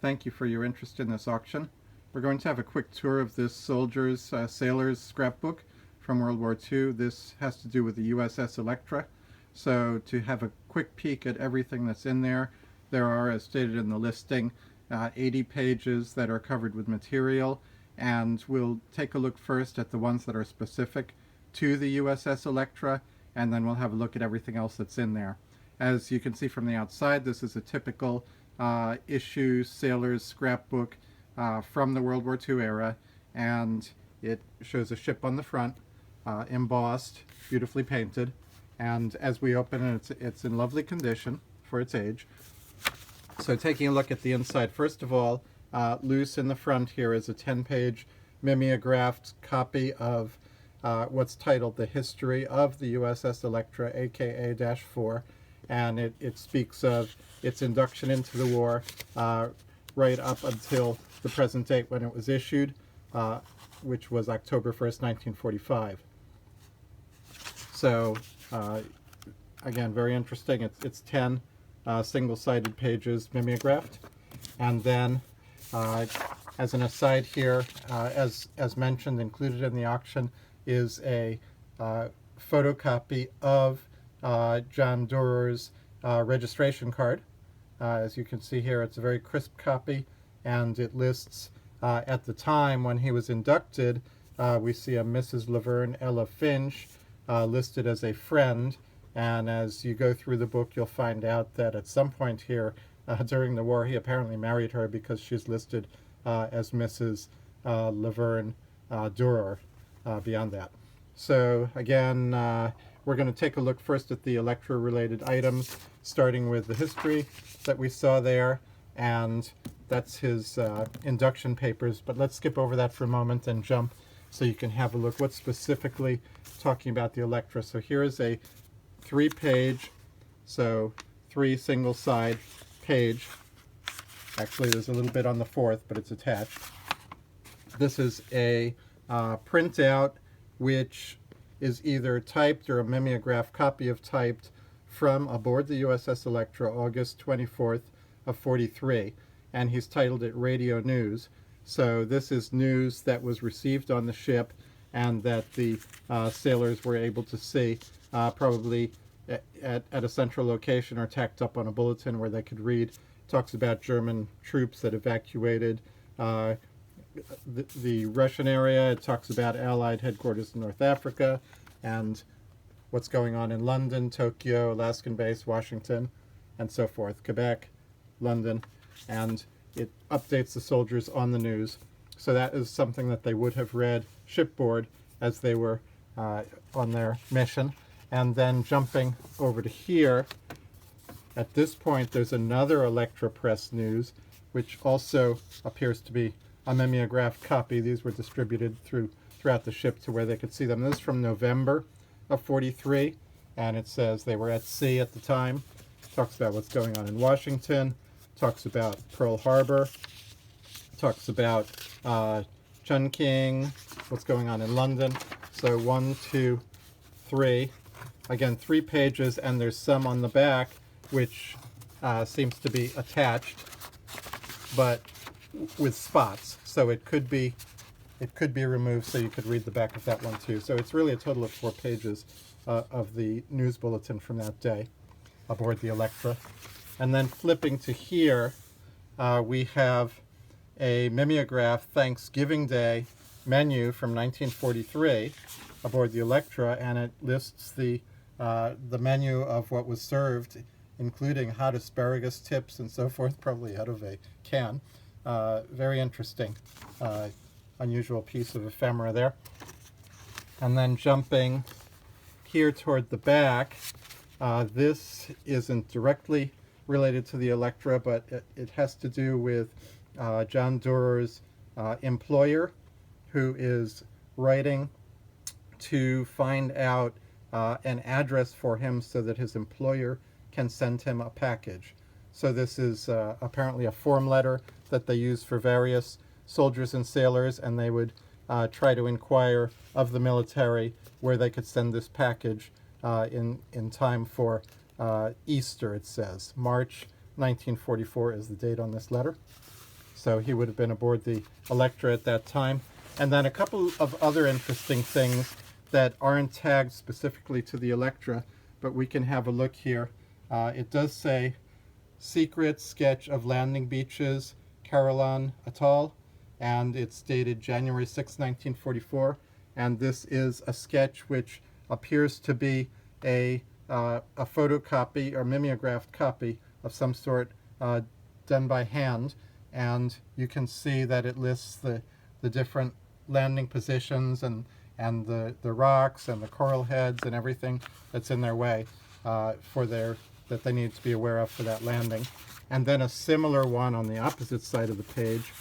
Thank you for your interest in this auction. We're going to have a quick tour of this sailor's scrapbook from World War II. This has to do with the USS ELECTRA. So to have a quick peek at everything that's in there, there are, as stated in the listing, 80 pages that are covered with material, and we'll take a look first at the ones that are specific to the USS ELECTRA, and then we'll have a look at everything else that's in there. As you can see from the outside, this is a typical issue sailor's scrapbook from the World War II era, and it shows a ship on the front, embossed, beautifully painted, and as we open it, it's in lovely condition for its age. So taking a look at the inside, first of all, loose in the front here is a 10-page mimeographed copy of what's titled The History of the USS ELECTRA, AKA-4, and it speaks of its induction into the war right up until the present date when it was issued, which was October 1st, 1945. So, again, very interesting. It's 10 single-sided pages mimeographed. And then, as an aside here, as mentioned, included in the auction is a photocopy of John Doerer's registration card. As you can see here, it's a very crisp copy, and it lists at the time when he was inducted, we see a Mrs. Laverne Ella Finch listed as a friend, and as you go through the book, you'll find out that at some point here during the war, he apparently married her because she's listed as Mrs. Laverne Doerer beyond that. So again, we're going to take a look first at the ELECTRA-related items, starting with the history that we saw there, and that's his induction papers. But let's skip over that for a moment and jump so you can have a look what's specifically talking about the ELECTRA. So here is a 3-page, so 3 single-side page. Actually, there's a little bit on the 4th, but it's attached. This is a printout which is either typed or a mimeograph copy of typed from aboard the USS ELECTRA, August 24th of 43, and he's titled it Radio News. So this is news that was received on the ship and that the sailors were able to see, probably at a central location or tacked up on a bulletin where they could read. It talks about German troops that evacuated the Russian area. It talks about Allied headquarters in North Africa and what's going on in London, Tokyo, Alaskan base, Washington, and so forth, Quebec, London, and it updates the soldiers on the news. So that is something that they would have read shipboard as they were on their mission. And then jumping over to here, at this point there's another ELECTRA Press News, which also appears to be a mimeographed copy. These were distributed throughout the ship to where they could see them. This is from November of 43, and it says they were at sea at the time. Talks about what's going on in Washington, talks about Pearl Harbor, talks about Chungking, what's going on in London. So 1, 2, 3. Again, 3 pages, and there's some on the back which seems to be attached, but with spots, so it could be removed so you could read the back of that one too. So it's really a total of 4 pages of the news bulletin from that day aboard the ELECTRA. And then flipping to here, we have a mimeograph Thanksgiving Day menu from 1943 aboard the ELECTRA, and it lists the menu of what was served, including hot asparagus tips and so forth, probably out of a can. Very interesting, unusual piece of ephemera there. And then jumping here toward the back, this isn't directly related to the ELECTRA, but it has to do with John Doerer's employer, who is writing to find out an address for him so that his employer can send him a package. So this is apparently a form letter that they use for various soldiers and sailors, and they would try to inquire of the military where they could send this package in time for Easter, it says. March 1944 is the date on this letter. So he would have been aboard the Electra at that time. And then a couple of other interesting things that aren't tagged specifically to the Electra, but we can have a look here. It does say secret sketch of landing beaches, Caroline Atoll, and it's dated January 6, 1944. And this is a sketch which appears to be a photocopy or mimeographed copy of some sort done by hand. And you can see that it lists the different landing positions and the rocks and the coral heads and everything that's in their way that they need to be aware of for that landing. And then a similar one on the opposite side of the page.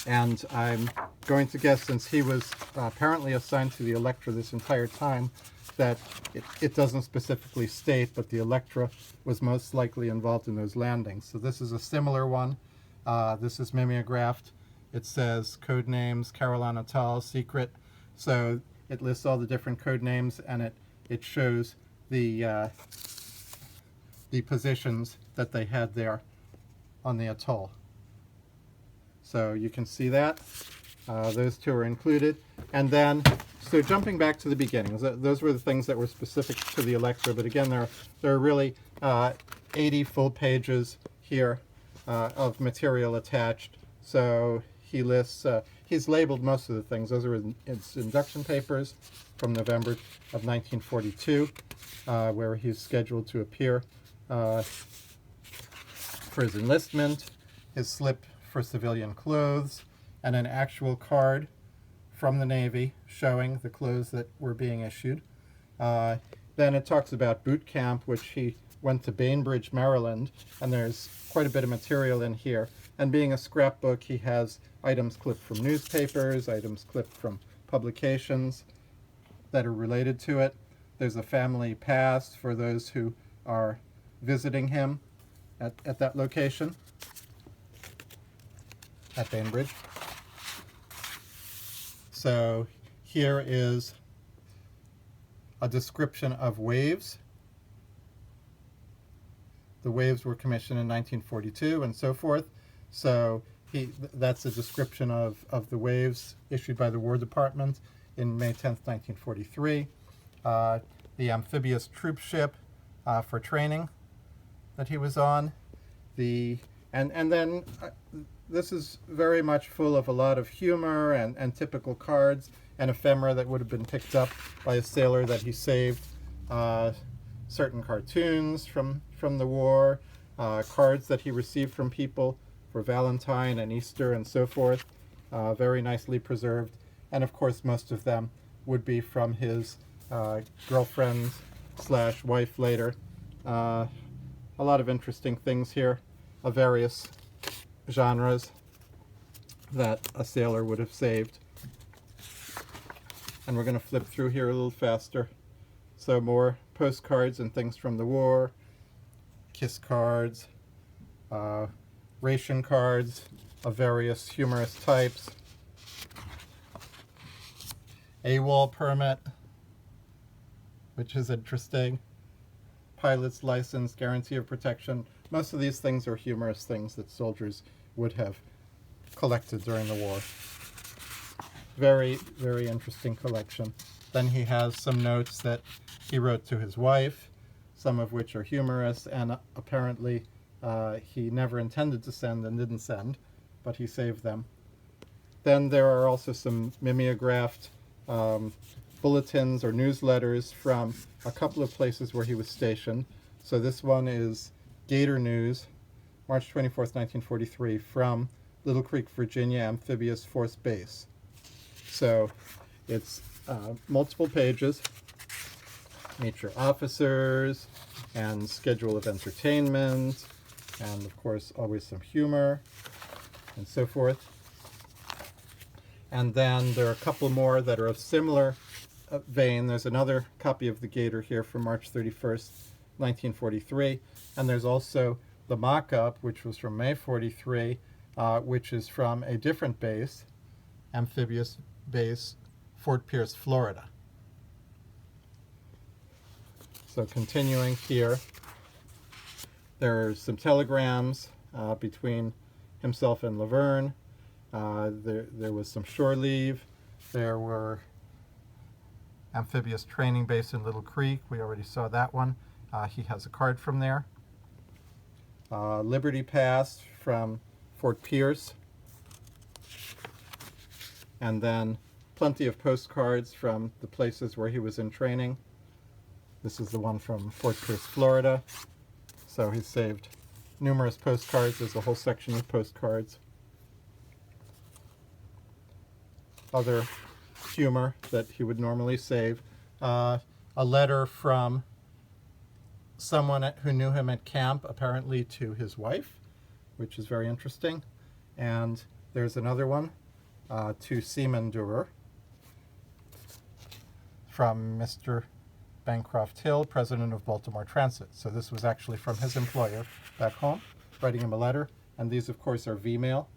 And I'm going to guess, since he was apparently assigned to the Electra this entire time, that it doesn't specifically state, but the Electra was most likely involved in those landings. So this is a similar one. This is mimeographed. It says code names, Caroline Atoll, secret. So it lists all the different code names, and it shows the positions that they had there on the atoll. So you can see that. Those two are included. And then, so jumping back to the beginning, those were the things that were specific to the Electra, but again, there are really 80 full pages here of material attached. So he lists, he's labeled most of the things. Those are his induction papers from November of 1942, where he's scheduled to appear for his enlistment, his slip for civilian clothes, and an actual card from the Navy showing the clothes that were being issued. Then it talks about boot camp, which he went to Bainbridge, Maryland, and there's quite a bit of material in here. And being a scrapbook, he has items clipped from newspapers, items clipped from publications that are related to it. There's a family pass for those who are visiting him at that location, at Bainbridge. So here is a description of waves. The waves were commissioned in 1942 and so forth. So that's a description of the waves issued by the War Department in May 10th, 1943. The amphibious troop ship for training that he was on. And then this is very much full of a lot of humor and typical cards and ephemera that would have been picked up by a sailor that he saved. Certain cartoons from the war, cards that he received from people for Valentine and Easter and so forth, very nicely preserved. And of course, most of them would be from his girlfriend / wife later. A lot of interesting things here of various genres that a sailor would have saved. And we're going to flip through here a little faster. So more postcards and things from the war, kiss cards, ration cards of various humorous types, AWOL permit, which is interesting, pilot's license, guarantee of protection. Most of these things are humorous things that soldiers would have collected during the war. Very, very interesting collection. Then he has some notes that he wrote to his wife, some of which are humorous, and apparently he never intended to send and didn't send, but he saved them. Then there are also some mimeographed bulletins or newsletters from a couple of places where he was stationed. So this one is Gator News, March 24th, 1943, from Little Creek, Virginia Amphibious Force Base. So it's multiple pages, meet your officers, and schedule of entertainment, and of course always some humor, and so forth. And then there are a couple more that are of similar vein. There's another copy of the Gator here from March 31st, 1943, and there's also the mock-up, which was from May 43, which is from a different base, amphibious base, Fort Pierce, Florida. So continuing here, there are some telegrams between himself in Laverne. There was some shore leave. There were amphibious training base in Little Creek. We already saw that one. He has a card from there. Liberty Pass from Fort Pierce. And then plenty of postcards from the places where he was in training. This is the one from Fort Pierce, Florida. So he saved numerous postcards. There's a whole section of postcards. Other humor that he would normally save. A letter from someone who knew him at camp, apparently to his wife, which is very interesting. And there's another one to Seaman Doerer from Mr. Bancroft Hill, president of Baltimore Transit. So this was actually from his employer back home, writing him a letter. And these, of course, are V-mail.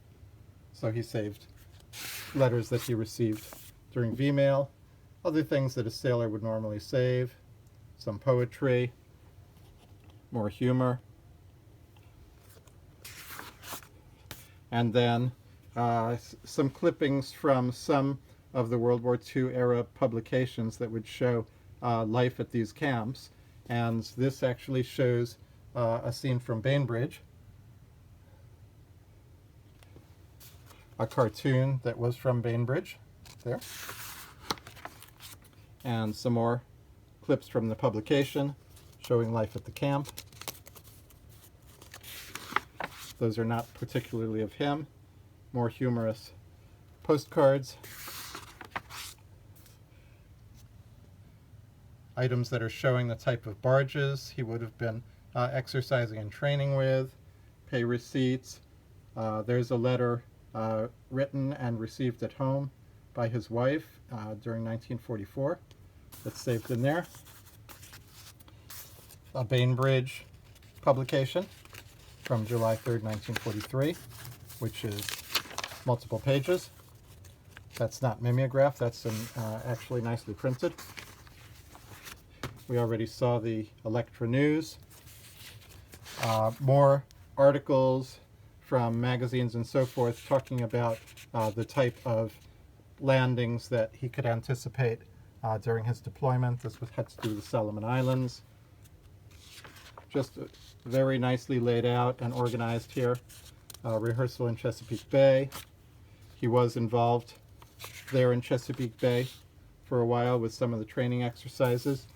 So he saved letters that he received during V-mail. Other things that a sailor would normally save. Some poetry. More humor. And then some clippings from some of the World War II era publications that would show life at these camps. And this actually shows a scene from Bainbridge, a cartoon that was from Bainbridge there, and some more clips from the publication showing life at the camp. Those are not particularly of him. More humorous postcards. Items that are showing the type of barges he would have been exercising and training with. Pay receipts. There's a letter written and received at home by his wife during 1944 that's saved in there. A Bainbridge publication from July 3rd, 1943, which is multiple pages. That's not mimeograph, that's actually nicely printed. We already saw the Electra news. More articles from magazines and so forth talking about the type of landings that he could anticipate during his deployment. This had to do with the Solomon Islands. Just very nicely laid out and organized here. Rehearsal in Chesapeake Bay. He was involved there in Chesapeake Bay for a while with some of the training exercises.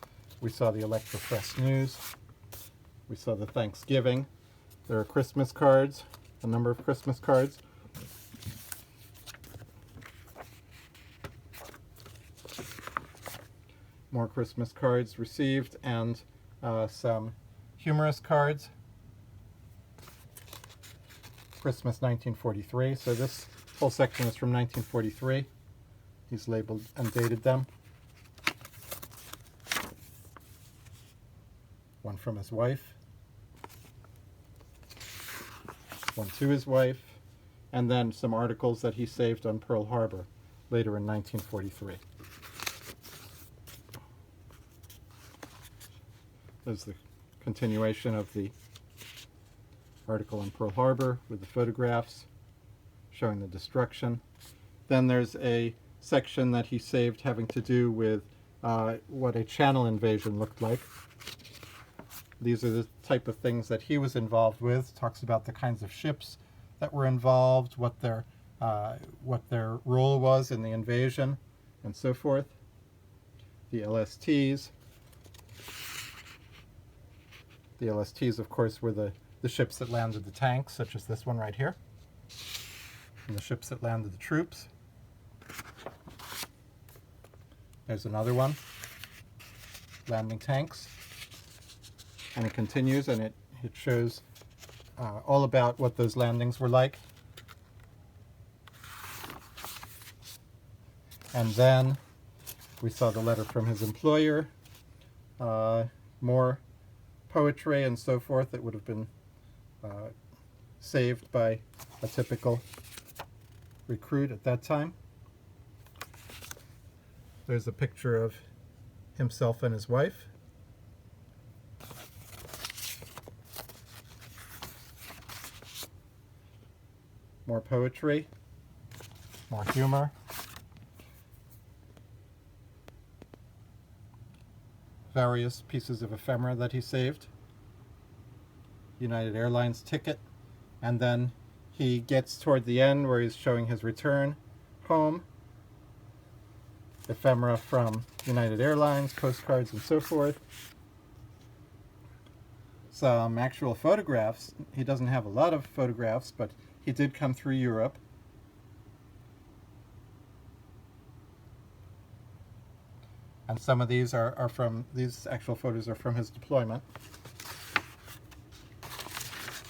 We saw the Electra Press News. We saw the Thanksgiving. There are Christmas cards, a number of Christmas cards. More Christmas cards received, and some humorous cards. Christmas 1943. So this whole section is from 1943. He's labeled and dated them. One from his wife. One to his wife. And then some articles that he saved on Pearl Harbor later in 1943. There's the continuation of the article on Pearl Harbor with the photographs showing the destruction. Then there's a section that he saved having to do with what a channel invasion looked like. These are the type of things that he was involved with. Talks about the kinds of ships that were involved, what their role was in the invasion, and so forth. The LSTs. The LSTs, of course, were the ships that landed the tanks, such as this one right here, and the ships that landed the troops. There's another one, landing tanks. And it continues, and it shows all about what those landings were like. And then we saw the letter from his employer, more poetry and so forth that would have been saved by a typical recruit at that time. There's a picture of himself and his wife. more poetry, more humor, various pieces of ephemera that he saved, United Airlines ticket, and then he gets toward the end where he's showing his return home, ephemera from United Airlines, postcards, and so forth. Some actual photographs. He doesn't have a lot of photographs, but he did come through Europe. And some of these are from, these actual photos are from his deployment.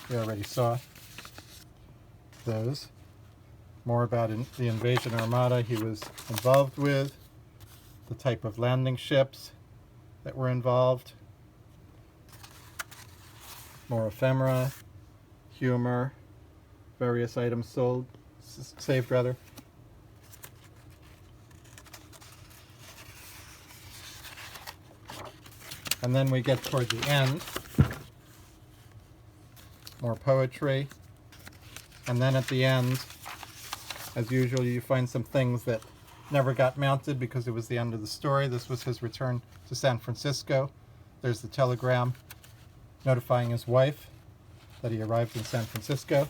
We already saw those. More about the invasion armada he was involved with, the type of landing ships that were involved, more ephemera, humor, various items saved rather. And then we get toward the end, more poetry, and then at the end, as usual, you find some things that never got mounted because it was the end of the story. This was his return to San Francisco. There's the telegram notifying his wife that he arrived in San Francisco.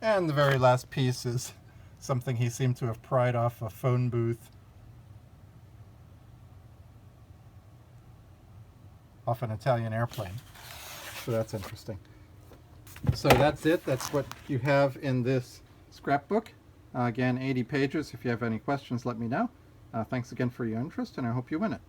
And the very last piece is something he seemed to have pried off a phone booth, off an Italian airplane. So that's interesting. So that's it. That's what you have in this scrapbook. Again, 80 pages. If you have any questions, let me know. Thanks again for your interest, and I hope you win it.